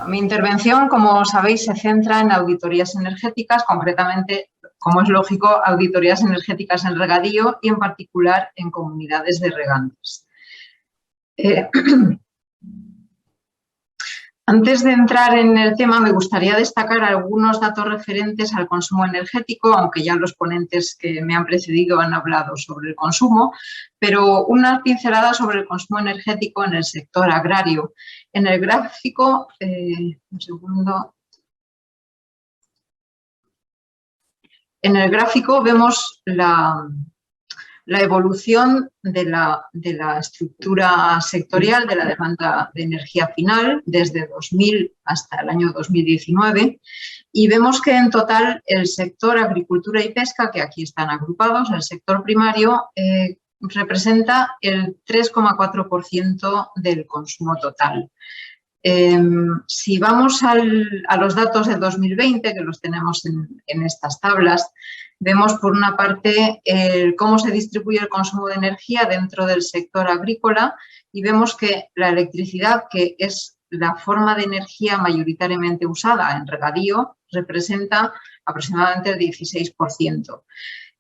mi intervención, como sabéis, se centra en auditorías energéticas, concretamente, como es lógico, auditorías energéticas en regadío y en particular en comunidades de regantes. Antes de entrar en el tema, me gustaría destacar algunos datos referentes al consumo energético, aunque ya los ponentes que me han precedido han hablado sobre el consumo, pero una pincelada sobre el consumo energético en el sector agrario. En el gráfico, un segundo. En el gráfico vemos la evolución de la estructura sectorial de la demanda de energía final desde 2000 hasta el año 2019 y vemos que en total el sector agricultura y pesca, que aquí están agrupados, el sector primario, representa el 3,4% del consumo total. Si vamos a los datos de 2020, que los tenemos en estas tablas, vemos por una parte cómo se distribuye el consumo de energía dentro del sector agrícola y vemos que la electricidad, que es la forma de energía mayoritariamente usada en regadío, representa aproximadamente el 16%.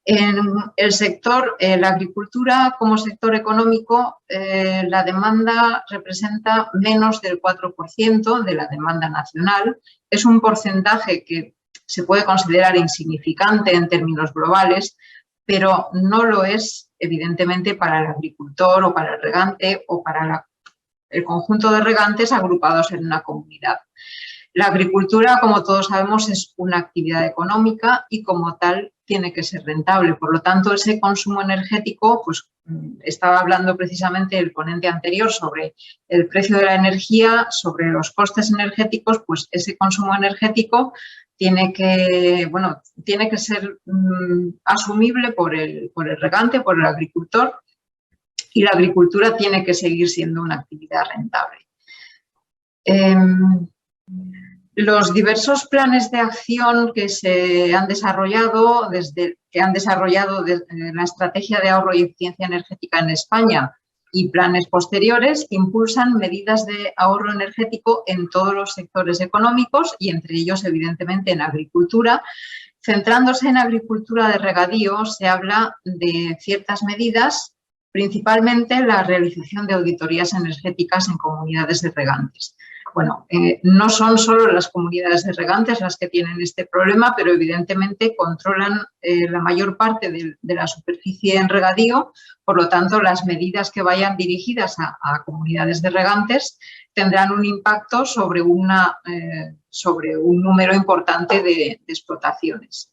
En el sector, la agricultura como sector económico, la demanda representa menos del 4% de la demanda nacional. Es un porcentaje que se puede considerar insignificante en términos globales, pero no lo es, evidentemente, para el agricultor o para el regante o para el conjunto de regantes agrupados en una comunidad. La agricultura, como todos sabemos, es una actividad económica y como tal tiene que ser rentable. Por lo tanto, ese consumo energético, pues estaba hablando precisamente el ponente anterior sobre el precio de la energía, sobre los costes energéticos, pues ese consumo energético tiene que ser asumible por el regante, por el agricultor, y la agricultura tiene que seguir siendo una actividad rentable. Los diversos planes de acción que se han desarrollado desde la Estrategia de Ahorro y Eficiencia Energética en España y planes posteriores impulsan medidas de ahorro energético en todos los sectores económicos y entre ellos, evidentemente, en agricultura. Centrándose en agricultura de regadío, se habla de ciertas medidas, principalmente la realización de auditorías energéticas en comunidades de regantes. Bueno, no son solo las comunidades de regantes las que tienen este problema, pero evidentemente controlan la mayor parte de la superficie en regadío, por lo tanto las medidas que vayan dirigidas a comunidades de regantes tendrán un impacto sobre un número importante de explotaciones.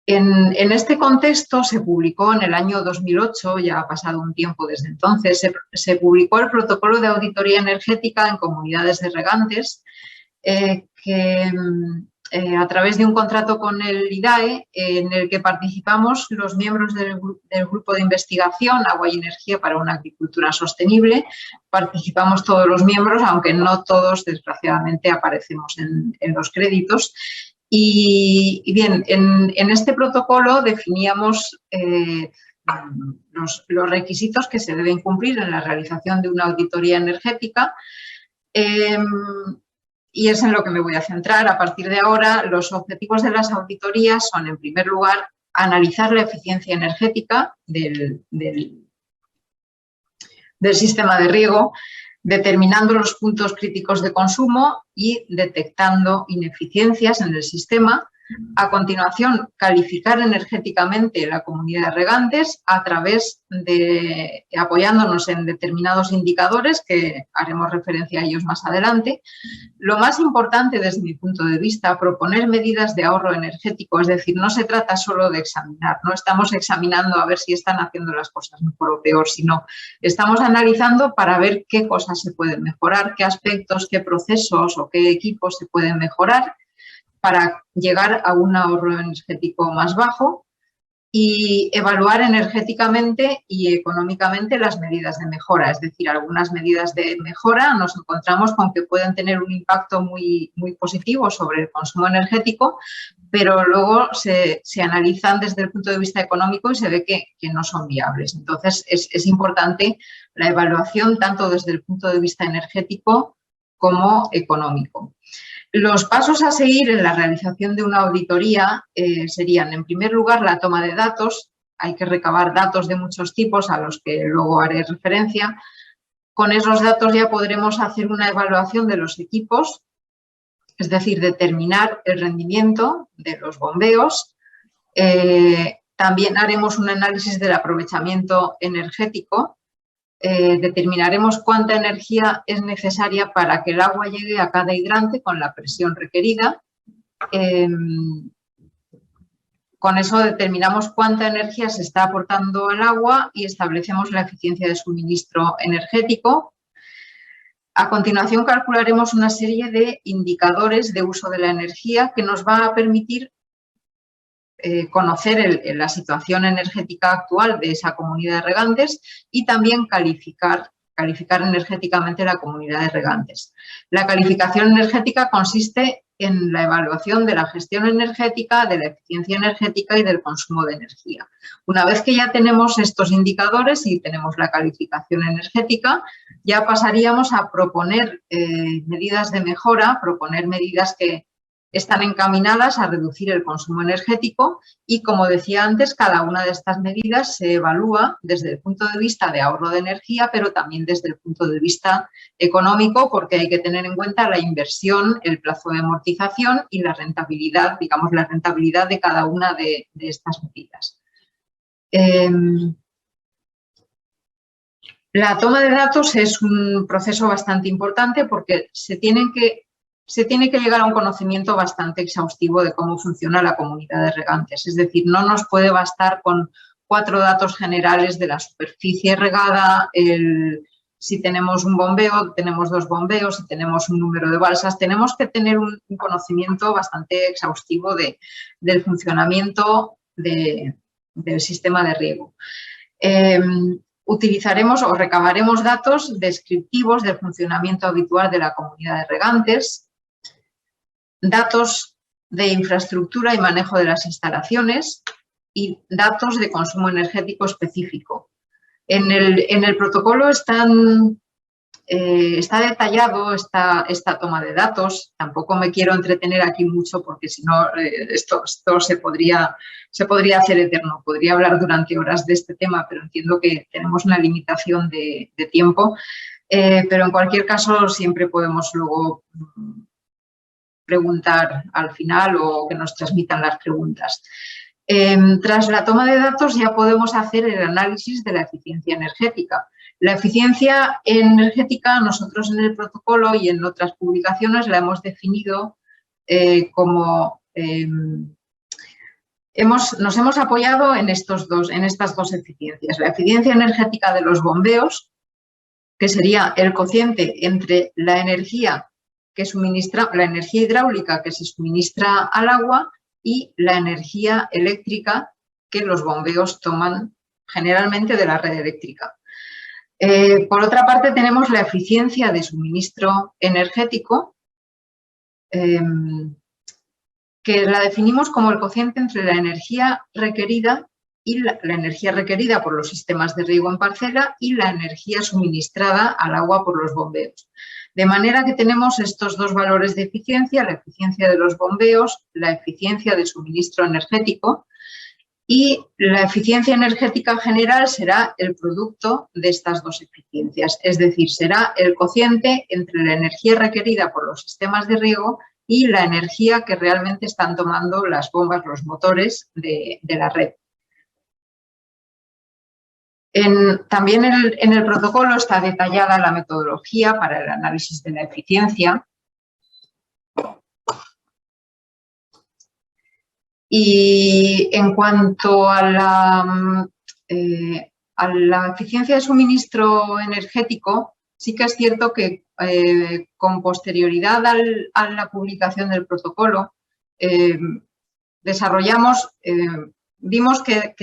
En este contexto se publicó en el año 2008, ya ha pasado un tiempo desde entonces, se publicó el Protocolo de Auditoría Energética en Comunidades de Regantes, que a través de un contrato con el IDAE, en el que participamos los miembros del Grupo de Investigación Agua y Energía para una Agricultura Sostenible. Participamos todos los miembros, aunque no todos, desgraciadamente, aparecemos en los créditos. Y bien, en este protocolo definíamos los requisitos que se deben cumplir en la realización de una auditoría energética y es en lo que me voy a centrar. A partir de ahora, los objetivos de las auditorías son, en primer lugar, analizar la eficiencia energética del sistema de riego, determinando los puntos críticos de consumo y detectando ineficiencias en el sistema. A continuación, calificar energéticamente la comunidad de regantes a través de apoyándonos en determinados indicadores, que haremos referencia a ellos más adelante. Lo más importante desde mi punto de vista, proponer medidas de ahorro energético, es decir, no se trata solo de examinar, no estamos examinando a ver si están haciendo las cosas mejor o peor, sino estamos analizando para ver qué cosas se pueden mejorar, qué aspectos, qué procesos o qué equipos se pueden mejorar para llegar a un ahorro energético más bajo. y evaluar energéticamente y económicamente las medidas de mejora. Es decir, algunas medidas de mejora nos encontramos con que pueden tener un impacto muy positivo sobre el consumo energético, pero luego se analizan desde el punto de vista económico y se ve que no son viables. Entonces, es importante la evaluación tanto desde el punto de vista energético como económico. Los pasos a seguir en la realización de una auditoría serían, en primer lugar, la toma de datos. Hay que recabar datos de muchos tipos a los que luego haré referencia. Con esos datos ya podremos hacer una evaluación de los equipos, es decir, determinar el rendimiento de los bombeos. También haremos un análisis del aprovechamiento energético. Determinaremos cuánta energía es necesaria para que el agua llegue a cada hidrante con la presión requerida. Con eso determinamos cuánta energía se está aportando al agua y establecemos la eficiencia de suministro energético. A continuación calcularemos una serie de indicadores de uso de la energía que nos va a permitir conocer la situación energética actual de esa comunidad de regantes y también calificar energéticamente la comunidad de regantes. La calificación energética consiste en la evaluación de la gestión energética, de la eficiencia energética y del consumo de energía. Una vez que ya tenemos estos indicadores y tenemos la calificación energética, ya pasaríamos a proponer medidas de mejora, proponer medidas que están encaminadas a reducir el consumo energético y, como decía antes, cada una de estas medidas se evalúa desde el punto de vista de ahorro de energía, pero también desde el punto de vista económico, porque hay que tener en cuenta la inversión, el plazo de amortización y la rentabilidad, digamos, la rentabilidad de cada una de estas medidas. La toma de datos es un proceso bastante importante porque se tiene que llegar a un conocimiento bastante exhaustivo de cómo funciona la comunidad de regantes. Es decir, no nos puede bastar con 4 datos generales de la superficie regada, si tenemos un bombeo, tenemos 2 bombeos, si tenemos un número de balsas. Tenemos que tener un conocimiento bastante exhaustivo del funcionamiento del sistema de riego. Utilizaremos o recabaremos datos descriptivos del funcionamiento habitual de la comunidad de regantes, datos de infraestructura y manejo de las instalaciones y datos de consumo energético específico. En el protocolo está detallado esta toma de datos. Tampoco me quiero entretener aquí mucho porque si no esto se podría hacer eterno. Podría hablar durante horas de este tema, pero entiendo que tenemos una limitación de tiempo. Pero en cualquier caso siempre podemos luego preguntar al final o que nos transmitan las preguntas. Tras la toma de datos ya podemos hacer el análisis de la eficiencia energética. La eficiencia energética nosotros en el protocolo y en otras publicaciones la hemos definido como... nos hemos apoyado en estas dos eficiencias. La eficiencia energética de los bombeos, que sería el cociente entre la energía hidráulica que se suministra al agua y la energía eléctrica que los bombeos toman generalmente de la red eléctrica. Por otra parte, tenemos la eficiencia de suministro energético, que la definimos como el cociente entre la energía requerida y la energía requerida por los sistemas de riego en parcela y la energía suministrada al agua por los bombeos. De manera que tenemos estos dos valores de eficiencia, la eficiencia de los bombeos, la eficiencia de suministro energético, y la eficiencia energética general será el producto de estas dos eficiencias, es decir, será el cociente entre la energía requerida por los sistemas de riego y la energía que realmente están tomando las bombas, los motores de la red. También en el protocolo está detallada la metodología para el análisis de la eficiencia. Y en cuanto a la eficiencia de suministro energético, sí que es cierto que con posterioridad a la publicación del protocolo desarrollamos vimos que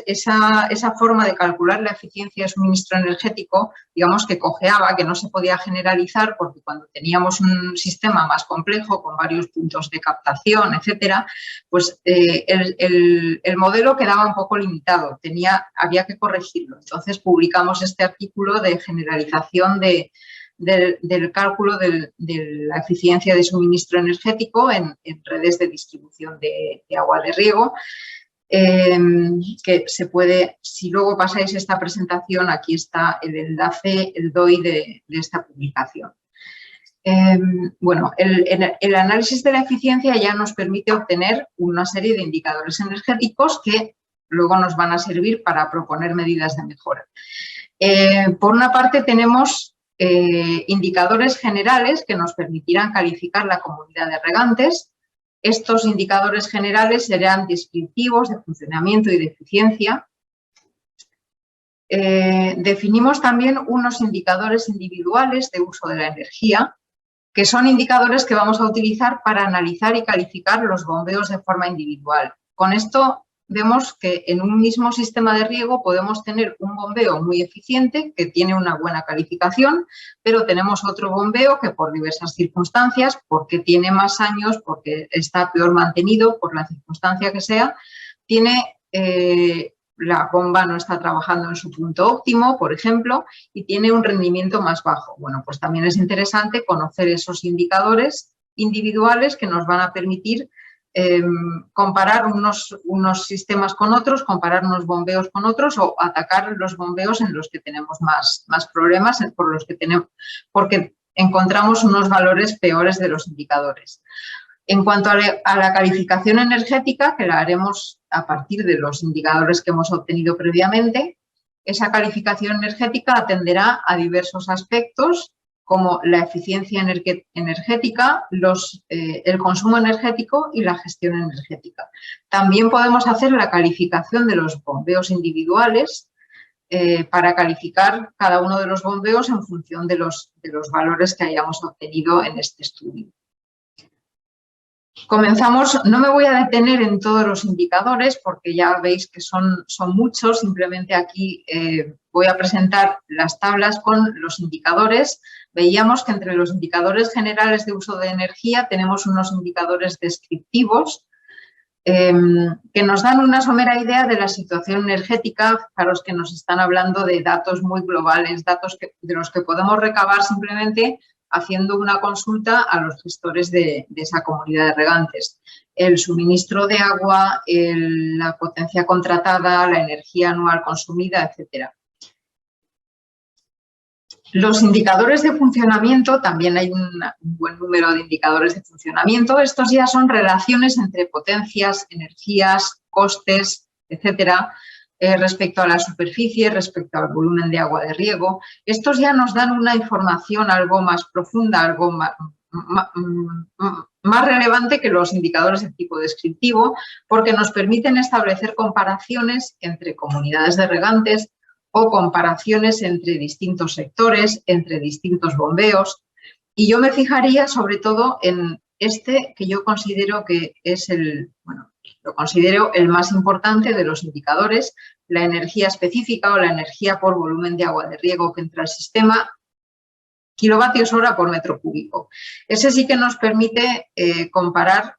esa forma de calcular la eficiencia de suministro energético, digamos que cojeaba, que no se podía generalizar, porque cuando teníamos un sistema más complejo, con varios puntos de captación, etcétera, pues el modelo quedaba un poco limitado, había que corregirlo. Entonces publicamos este artículo de generalización del cálculo de la eficiencia de suministro energético en redes de distribución de agua de riego, que se puede, si luego pasáis esta presentación, aquí está el enlace, el DOI de esta publicación. Bueno, el análisis de la eficiencia ya nos permite obtener una serie de indicadores energéticos que luego nos van a servir para proponer medidas de mejora. Por una parte tenemos indicadores generales que nos permitirán calificar la comunidad de regantes. Estos indicadores generales serán descriptivos de funcionamiento y de eficiencia. Definimos también unos indicadores individuales de uso de la energía, que son indicadores que vamos a utilizar para analizar y calificar los bombeos de forma individual. Con esto vemos que en un mismo sistema de riego podemos tener un bombeo muy eficiente, que tiene una buena calificación, pero tenemos otro bombeo que por diversas circunstancias, porque tiene más años, porque está peor mantenido, por la circunstancia que sea, la bomba no está trabajando en su punto óptimo, por ejemplo, y tiene un rendimiento más bajo. Bueno, pues también es interesante conocer esos indicadores individuales que nos van a permitir comparar unos sistemas con otros, comparar unos bombeos con otros o atacar los bombeos en los que tenemos más problemas, porque encontramos unos valores peores de los indicadores. En cuanto a la calificación energética, que la haremos a partir de los indicadores que hemos obtenido previamente, esa calificación energética atenderá a diversos aspectos como la eficiencia energética, el consumo energético y la gestión energética. También podemos hacer la calificación de los bombeos individuales para calificar cada uno de los bombeos en función de los valores que hayamos obtenido en este estudio. Comenzamos, no me voy a detener en todos los indicadores porque ya veis que son muchos, simplemente aquí voy a presentar las tablas con los indicadores. Veíamos que entre los indicadores generales de uso de energía tenemos unos indicadores descriptivos que nos dan una somera idea de la situación energética para los que nos están hablando de datos muy globales, datos de los que podemos recabar simplemente haciendo una consulta a los gestores de esa comunidad de regantes. El suministro de agua, la potencia contratada, la energía anual consumida, etcétera. Los indicadores de funcionamiento, también hay un buen número de indicadores de funcionamiento. Estos ya son relaciones entre potencias, energías, costes, etcétera, respecto a la superficie, respecto al volumen de agua de riego. Estos ya nos dan una información algo más profunda, algo más relevante que los indicadores de tipo descriptivo, porque nos permiten establecer comparaciones entre comunidades de regantes o comparaciones entre distintos sectores, entre distintos bombeos. Y yo me fijaría sobre todo en este que yo considero que es lo considero el más importante de los indicadores, la energía específica o la energía por volumen de agua de riego que entra al sistema, kilovatios hora por metro cúbico. Ese sí que nos permite comparar,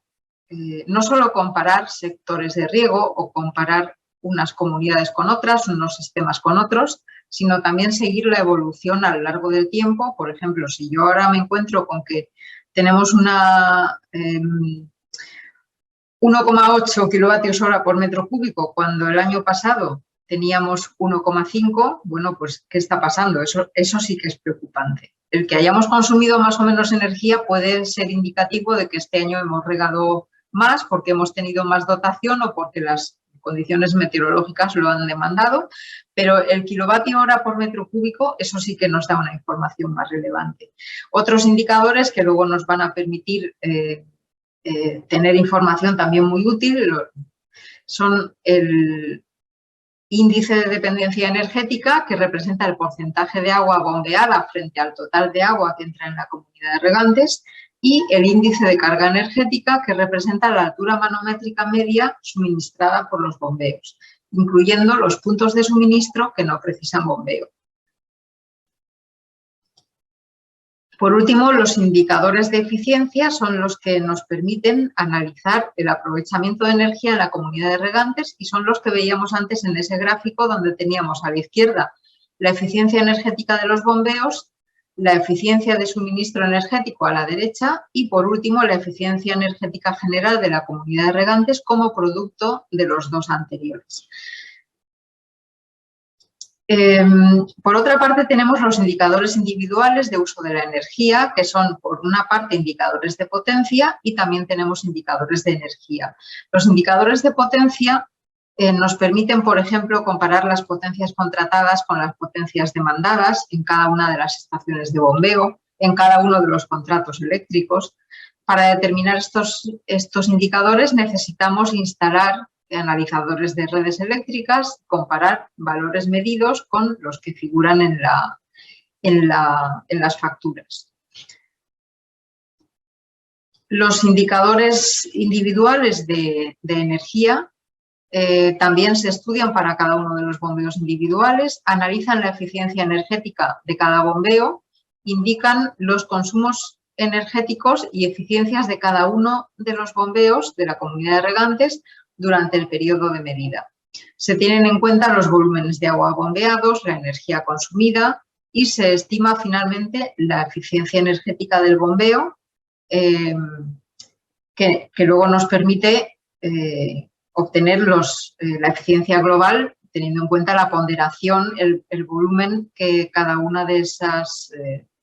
no solo comparar sectores de riego o comparar unas comunidades con otras, unos sistemas con otros, sino también seguir la evolución a lo largo del tiempo. Por ejemplo, si yo ahora me encuentro con que tenemos 1,8 kilovatios hora por metro cúbico cuando el año pasado teníamos 1,5, bueno, pues ¿qué está pasando? Eso sí que es preocupante. El que hayamos consumido más o menos energía puede ser indicativo de que este año hemos regado más porque hemos tenido más dotación o porque las condiciones meteorológicas lo han demandado, pero el kilovatio hora por metro cúbico, eso sí que nos da una información más relevante. Otros indicadores que luego nos van a permitir tener información también muy útil son el índice de dependencia energética, que representa el porcentaje de agua bombeada frente al total de agua que entra en la comunidad de regantes, y el índice de carga energética, que representa la altura manométrica media suministrada por los bombeos, incluyendo los puntos de suministro que no precisan bombeo. Por último, los indicadores de eficiencia son los que nos permiten analizar el aprovechamiento de energía en la comunidad de regantes y son los que veíamos antes en ese gráfico, donde teníamos a la izquierda la eficiencia energética de los bombeos, la eficiencia de suministro energético a la derecha y, por último, la eficiencia energética general de la comunidad de regantes como producto de los dos anteriores. Por otra parte, tenemos los indicadores individuales de uso de la energía, que son, por una parte, indicadores de potencia y también tenemos indicadores de energía. Los indicadores de potencia nos permiten, por ejemplo, comparar las potencias contratadas con las potencias demandadas en cada una de las estaciones de bombeo, en cada uno de los contratos eléctricos. Para determinar estos indicadores necesitamos instalar analizadores de redes eléctricas, comparar valores medidos con los que figuran en las facturas. Los indicadores individuales de energía también se estudian para cada uno de los bombeos individuales, analizan la eficiencia energética de cada bombeo, indican los consumos energéticos y eficiencias de cada uno de los bombeos de la comunidad de regantes durante el periodo de medida. Se tienen en cuenta los volúmenes de agua bombeados, la energía consumida y se estima finalmente la eficiencia energética del bombeo, que luego nos permite obtener la eficiencia global, teniendo en cuenta la ponderación, el volumen que cada una de esas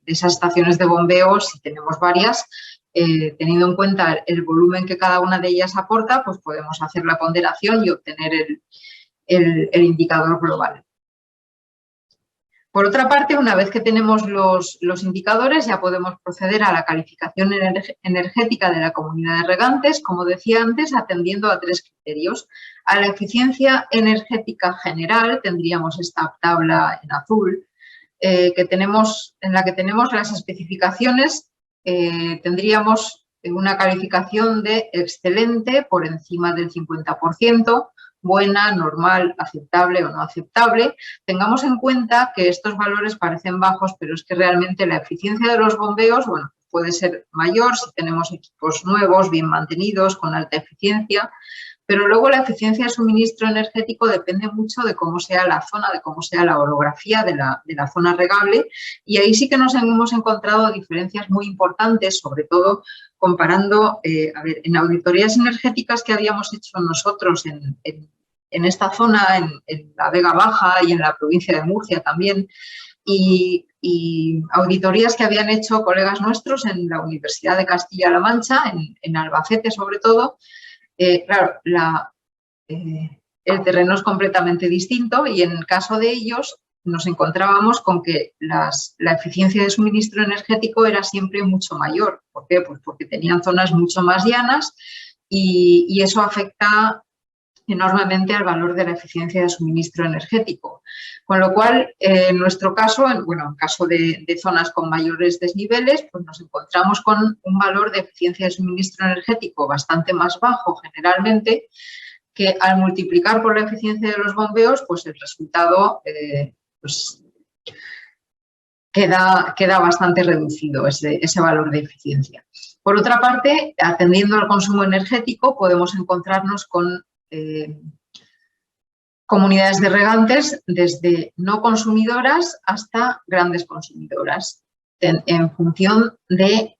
estaciones de bombeo, si tenemos varias, teniendo en cuenta el volumen que cada una de ellas aporta, pues podemos hacer la ponderación y obtener el indicador global. Por otra parte, una vez que tenemos los indicadores, ya podemos proceder a la calificación energética de la comunidad de regantes, como decía antes, atendiendo a tres criterios. A la eficiencia energética general, tendríamos esta tabla en azul, en la que tenemos las especificaciones. Tendríamos una calificación de excelente por encima del 50%, buena, normal, aceptable o no aceptable. Tengamos en cuenta que estos valores parecen bajos, pero es que realmente la eficiencia de los bombeos, bueno, puede ser mayor si tenemos equipos nuevos, bien mantenidos, con alta eficiencia, pero luego la eficiencia de suministro energético depende mucho de cómo sea la zona, de cómo sea la orografía de la zona regable, y ahí sí que nos hemos encontrado diferencias muy importantes, sobre todo comparando, en auditorías energéticas que habíamos hecho nosotros en esta zona, en la Vega Baja y en la provincia de Murcia también, y auditorías que habían hecho colegas nuestros en la Universidad de Castilla-La Mancha, en Albacete sobre todo. Claro, el terreno es completamente distinto y en el caso de ellos nos encontrábamos con que la eficiencia de suministro energético era siempre mucho mayor. ¿Por qué? Pues porque tenían zonas mucho más llanas y eso afecta enormemente al valor de la eficiencia de suministro energético. Con lo cual, en nuestro caso, en caso de zonas con mayores desniveles, pues nos encontramos con un valor de eficiencia de suministro energético bastante más bajo generalmente, que al multiplicar por la eficiencia de los bombeos, pues el resultado queda bastante reducido ese valor de eficiencia. Por otra parte, atendiendo al consumo energético, podemos encontrarnos con comunidades de regantes desde no consumidoras hasta grandes consumidoras, en función del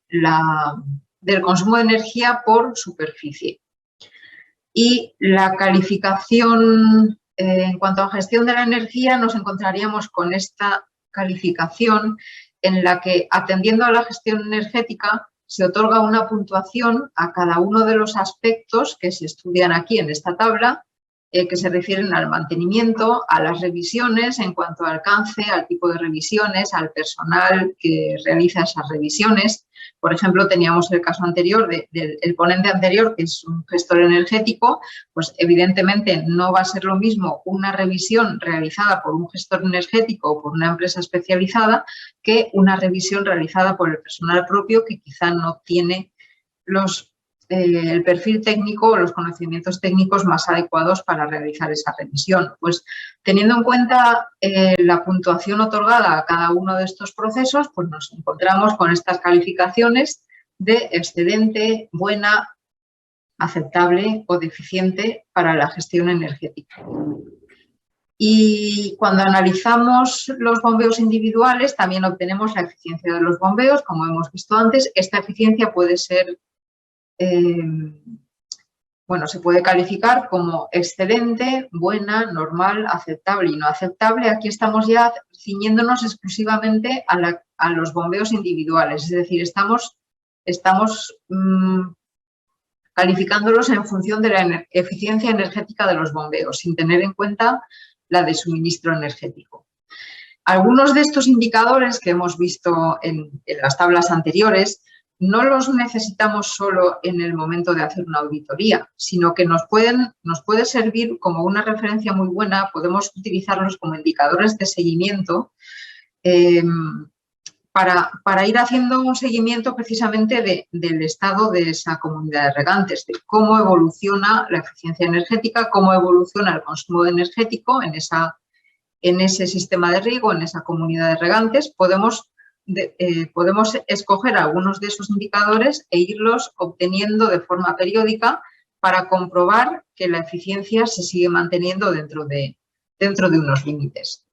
consumo de energía por superficie. Y la calificación, en cuanto a gestión de la energía, nos encontraríamos con esta calificación en la que, atendiendo a la gestión energética, se otorga una puntuación a cada uno de los aspectos que se estudian aquí en esta tabla, que se refieren al mantenimiento, a las revisiones en cuanto al alcance, al tipo de revisiones, al personal que realiza esas revisiones. Por ejemplo, teníamos el caso anterior del ponente anterior, que es un gestor energético, pues evidentemente no va a ser lo mismo una revisión realizada por un gestor energético o por una empresa especializada que una revisión realizada por el personal propio que quizá no tiene el perfil técnico o los conocimientos técnicos más adecuados para realizar esa revisión. Pues teniendo en cuenta la puntuación otorgada a cada uno de estos procesos, pues nos encontramos con estas calificaciones de excelente, buena, aceptable o deficiente para la gestión energética. Y cuando analizamos los bombeos individuales, también obtenemos la eficiencia de los bombeos. Como hemos visto antes, esta eficiencia puede ser se puede calificar como excelente, buena, normal, aceptable y no aceptable. Aquí estamos ya ciñéndonos exclusivamente a los bombeos individuales, es decir, estamos calificándolos en función de la eficiencia energética de los bombeos, sin tener en cuenta la de suministro energético. Algunos de estos indicadores que hemos visto en las tablas anteriores no los necesitamos solo en el momento de hacer una auditoría, sino que nos puede servir como una referencia muy buena, podemos utilizarlos como indicadores de seguimiento para ir haciendo un seguimiento precisamente del estado de esa comunidad de regantes, de cómo evoluciona la eficiencia energética, cómo evoluciona el consumo energético en ese sistema de riego, en esa comunidad de regantes. Podemos escoger algunos de esos indicadores e irlos obteniendo de forma periódica para comprobar que la eficiencia se sigue manteniendo dentro de unos límites.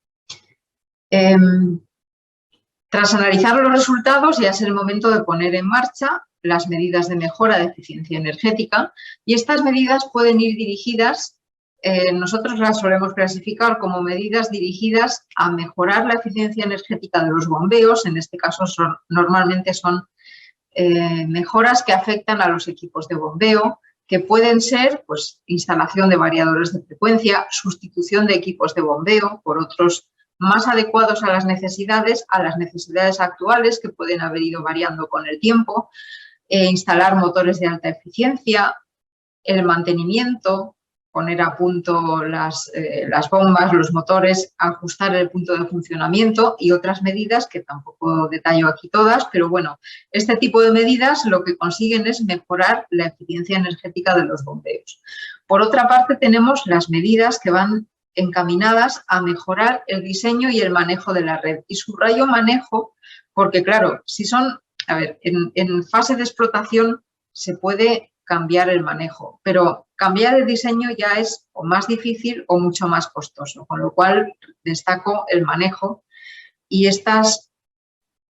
Tras analizar los resultados, ya es el momento de poner en marcha las medidas de mejora de eficiencia energética, y estas medidas pueden ir dirigidas, nosotros las solemos clasificar como medidas dirigidas a mejorar la eficiencia energética de los bombeos. En este caso normalmente son mejoras que afectan a los equipos de bombeo, que pueden ser pues, instalación de variadores de frecuencia, sustitución de equipos de bombeo por otros más adecuados a las necesidades actuales, que pueden haber ido variando con el tiempo, instalar motores de alta eficiencia, el mantenimiento, poner a punto las bombas, los motores, ajustar el punto de funcionamiento y otras medidas que tampoco detallo aquí todas, pero bueno, este tipo de medidas lo que consiguen es mejorar la eficiencia energética de los bombeos. Por otra parte, tenemos las medidas que van encaminadas a mejorar el diseño y el manejo de la red. Y subrayo manejo porque, claro, en fase de explotación se puede cambiar el manejo, pero cambiar el diseño ya es o más difícil o mucho más costoso, con lo cual destaco el manejo, y estas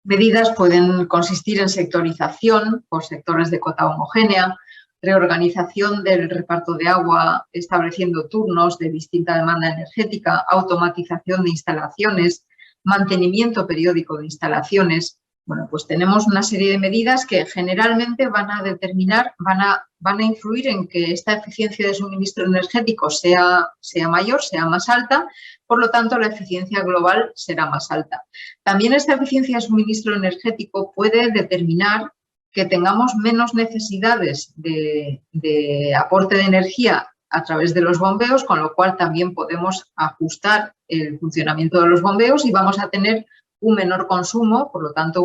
medidas pueden consistir en sectorización por sectores de cota homogénea, reorganización del reparto de agua estableciendo turnos de distinta demanda energética, automatización de instalaciones, mantenimiento periódico de instalaciones. Bueno, pues tenemos una serie de medidas que generalmente van a influir en que esta eficiencia de suministro energético sea mayor, sea más alta, por lo tanto la eficiencia global será más alta. También esta eficiencia de suministro energético puede determinar que tengamos menos necesidades de aporte de energía a través de los bombeos, con lo cual también podemos ajustar el funcionamiento de los bombeos y vamos a tener un menor consumo, por lo tanto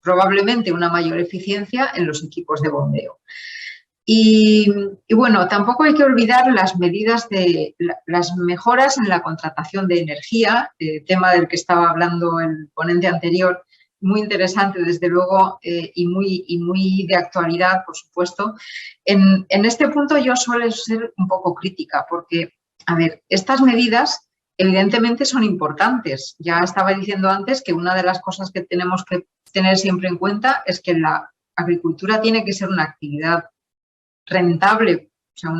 probablemente una mayor eficiencia en los equipos de bombeo. Y bueno, tampoco hay que olvidar las las mejoras en la contratación de energía, tema del que estaba hablando el ponente anterior, muy interesante desde luego y muy de actualidad, por supuesto. En este punto yo suelo ser un poco crítica porque, a ver, estas medidas evidentemente son importantes. Ya estaba diciendo antes que una de las cosas que tenemos que tener siempre en cuenta es que la agricultura tiene que ser una actividad rentable. O sea,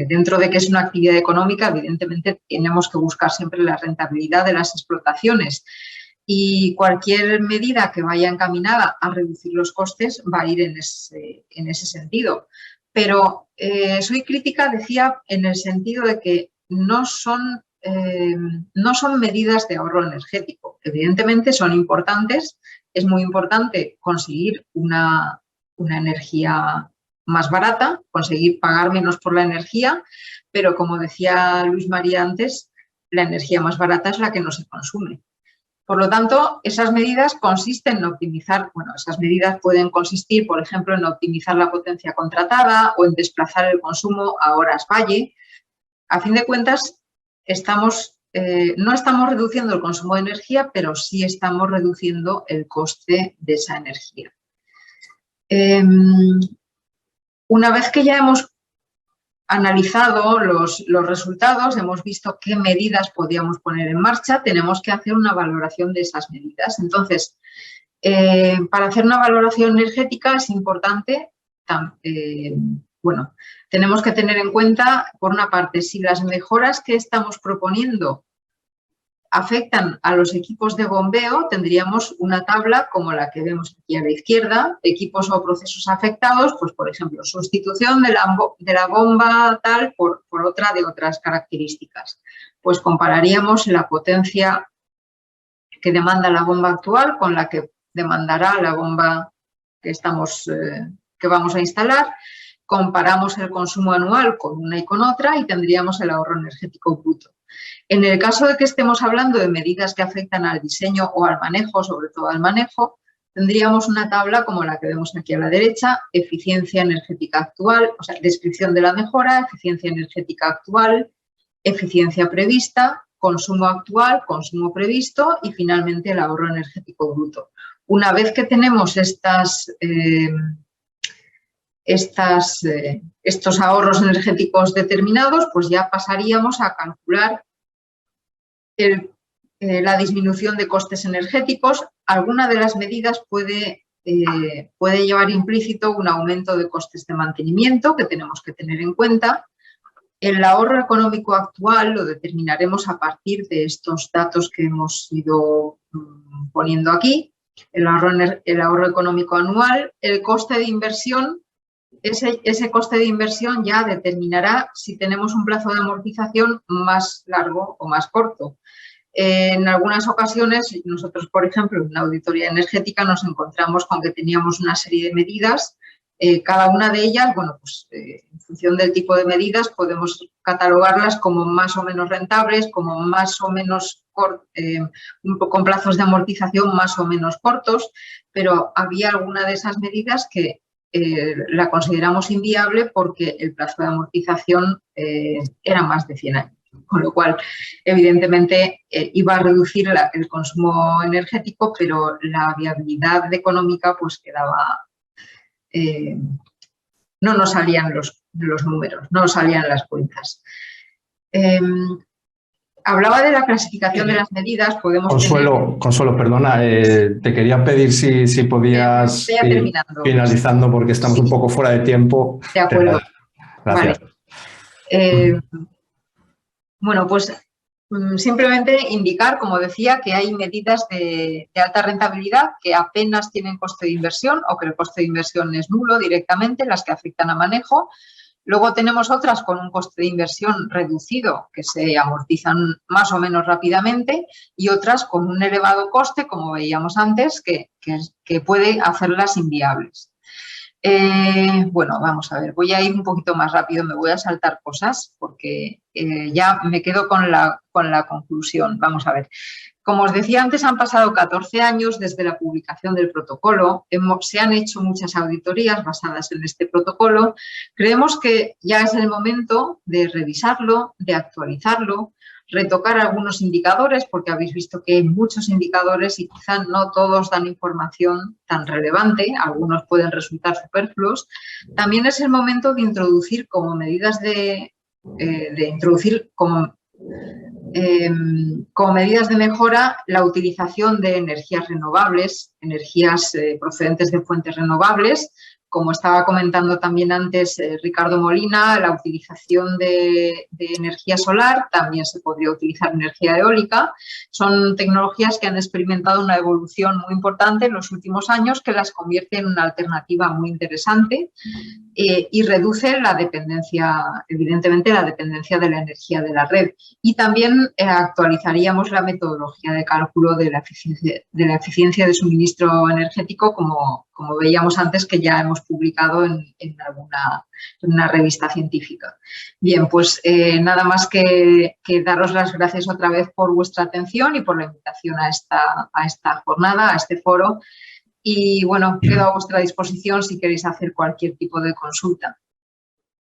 dentro de que es una actividad económica, evidentemente tenemos que buscar siempre la rentabilidad de las explotaciones. Y cualquier medida que vaya encaminada a reducir los costes va a ir en ese sentido. Pero soy crítica, decía, en el sentido de que no son medidas de ahorro energético. Evidentemente son importantes, es muy importante conseguir una energía más barata, conseguir pagar menos por la energía, pero como decía Luis María antes, la energía más barata es la que no se consume. Por lo tanto, esas medidas consisten en optimizar, esas medidas pueden consistir, por ejemplo, en optimizar la potencia contratada o en desplazar el consumo a horas valle. A fin de cuentas, no estamos reduciendo el consumo de energía, pero sí estamos reduciendo el coste de esa energía. Una vez que ya hemos analizado los resultados, hemos visto qué medidas podíamos poner en marcha, tenemos que hacer una valoración de esas medidas. Entonces, para hacer una valoración energética es importante, tenemos que tener en cuenta, por una parte, si las mejoras que estamos proponiendo afectan a los equipos de bombeo, tendríamos una tabla como la que vemos aquí a la izquierda, equipos o procesos afectados, pues por ejemplo, sustitución de la bomba tal por otra de otras características. Pues compararíamos la potencia que demanda la bomba actual con la que demandará la bomba que vamos a instalar, comparamos el consumo anual con una y con otra y tendríamos el ahorro energético bruto. En el caso de que estemos hablando de medidas que afectan al diseño o al manejo, sobre todo al manejo, tendríamos una tabla como la que vemos aquí a la derecha, eficiencia energética actual, o sea, descripción de la mejora, eficiencia energética actual, eficiencia prevista, consumo actual, consumo previsto y finalmente el ahorro energético bruto. Una vez que tenemos estos ahorros energéticos determinados, pues ya pasaríamos a calcular la disminución de costes energéticos. Alguna de las medidas puede llevar implícito un aumento de costes de mantenimiento que tenemos que tener en cuenta. El ahorro económico actual lo determinaremos a partir de estos datos que hemos ido poniendo aquí. El ahorro económico anual, el coste de inversión. Ese coste de inversión ya determinará si tenemos un plazo de amortización más largo o más corto. En algunas ocasiones, nosotros, por ejemplo, en la auditoría energética nos encontramos con que teníamos una serie de medidas, cada una de ellas, en función del tipo de medidas, podemos catalogarlas como más o menos rentables, como más o menos con plazos de amortización más o menos cortos, pero había alguna de esas medidas que la consideramos inviable porque el plazo de amortización era más de 100 años. Con lo cual, evidentemente, iba a reducir el consumo energético, pero la viabilidad económica pues quedaba... no nos salían los números, no nos salían las cuentas. Hablaba de la clasificación de las medidas, podemos... Consuelo, perdona, te quería pedir si podías ir finalizando porque estamos un poco fuera de tiempo. De acuerdo. Gracias. Vale. Bueno, pues simplemente indicar, como decía, que hay medidas de alta rentabilidad que apenas tienen coste de inversión o que el coste de inversión es nulo directamente, las que afectan a manejo. Luego tenemos otras con un coste de inversión reducido que se amortizan más o menos rápidamente y otras con un elevado coste, como veíamos antes, que puede hacerlas inviables. Vamos a ver, voy a ir un poquito más rápido, me voy a saltar cosas porque ya me quedo con la conclusión. Vamos a ver. Como os decía antes, han pasado 14 años desde la publicación del protocolo. Se han hecho muchas auditorías basadas en este protocolo. Creemos que ya es el momento de revisarlo, de actualizarlo, retocar algunos indicadores, porque habéis visto que hay muchos indicadores y quizá no todos dan información tan relevante, algunos pueden resultar superfluos. También es el momento de introducir como medidas como medidas de mejora la utilización de energías renovables, energías procedentes de fuentes renovables, como estaba comentando también antes Ricardo Molina, la utilización de energía solar, también se podría utilizar energía eólica. Son tecnologías que han experimentado una evolución muy importante en los últimos años que las convierte en una alternativa muy interesante y reduce la dependencia, evidentemente, la dependencia de la energía de la red. Y también actualizaríamos la metodología de cálculo de la eficiencia de suministro energético, como veíamos antes, que ya hemos publicado en una revista científica. Bien, pues nada más que daros las gracias otra vez por vuestra atención y por la invitación a esta jornada, a este foro. Y bueno, quedo a vuestra disposición si queréis hacer cualquier tipo de consulta.